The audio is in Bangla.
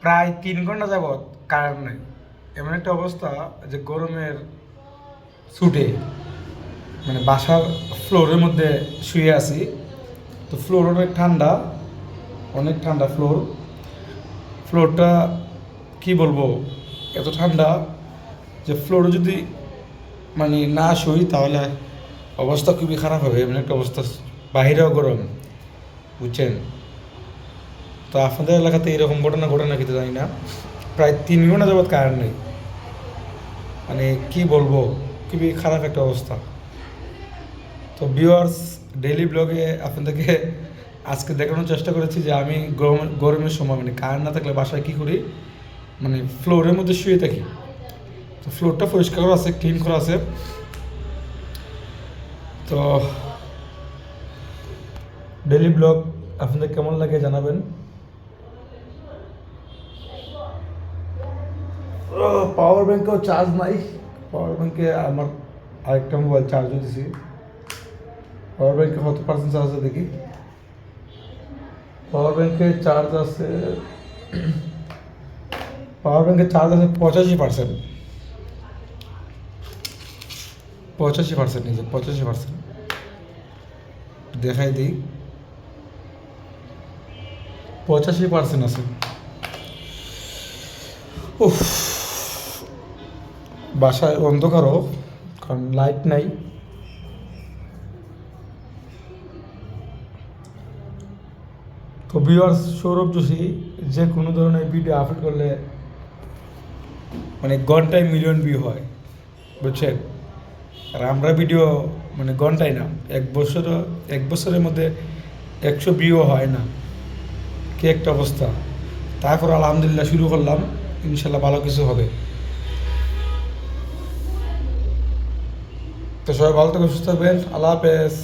প্রায় 3 ঘন্টা যাবৎ কারেন্ট নেই। এমন একটা অবস্থা যে গরমের ছুটে মানে বাসার ফ্লোরের মধ্যে শুয়ে আছি। তো ফ্লোর অনেক ঠান্ডা ফ্লোরটা কি বলবো, এত ঠান্ডা যে ফ্লোরে যদি মানে না শুই তাহলে অবস্থা খুবই খারাপ হবে। এমন একটা অবস্থা, বাহিরেও গরম, বুঝছেন? তো আপনাদের এলাকাতে এরকম ঘটনা ঘটে নাকি তো জানি না। প্রায় 3 ঘন্টা যাবৎ কারেন্ট নেই, মানে কি বলবো, খুবই খারাপ একটা অবস্থা। তো ভিউয়ার্স, ডেইলি ব্লগে আপনাদেরকে আজকে দেখানোর চেষ্টা করেছি যে আমি গরমের সময় মানে কারেন্ট না থাকলে বাসায় কী করি, মানে ফ্লোরের মধ্যে শুয়ে থাকি। তো ফ্লোরটা পরিষ্কার করা আছে, ক্লিন করা আছে। তো ডেইলি ব্লগ আপনাদের কেমন লাগে জানাবেন। পাওয়ার ব্যাঙ্কেও চার্জ নাই। পাওয়ার ব্যাঙ্কে আমার আরেকটা মোবাইল চার্জও দিছি। পাওয়ার ব্যাঙ্কে কত পার্সেন্ট চার্জ আছে দেখি। পাওয়ার ব্যাঙ্কে চার্জ আছে 85%। 85% নিজে 85% দেখাই দিই, 85% আছে। উফ, বাসায় অন্ধকারও, কারণ লাইট নাই। তো ভিউয়ার্স, সৌরভ যোশী যে কোনো ধরনের ভিডিও আপলোড করলে মানে ঘন্টায় মিলিয়ন ভিউ হয়, বুঝছেন? আর আমরা ভিডিও মানে ঘন্টায় না, এক বছরের মধ্যে 100 ভিউ হয় না। কি একটা অবস্থা! তারপর আলহামদুলিল্লাহ শুরু করলাম, ইনশাল্লাহ ভালো কিছু হবে। তো সবাই ভালো থাকবেন, সুস্থ থাকবেন। আল্লাহ হাফেজ।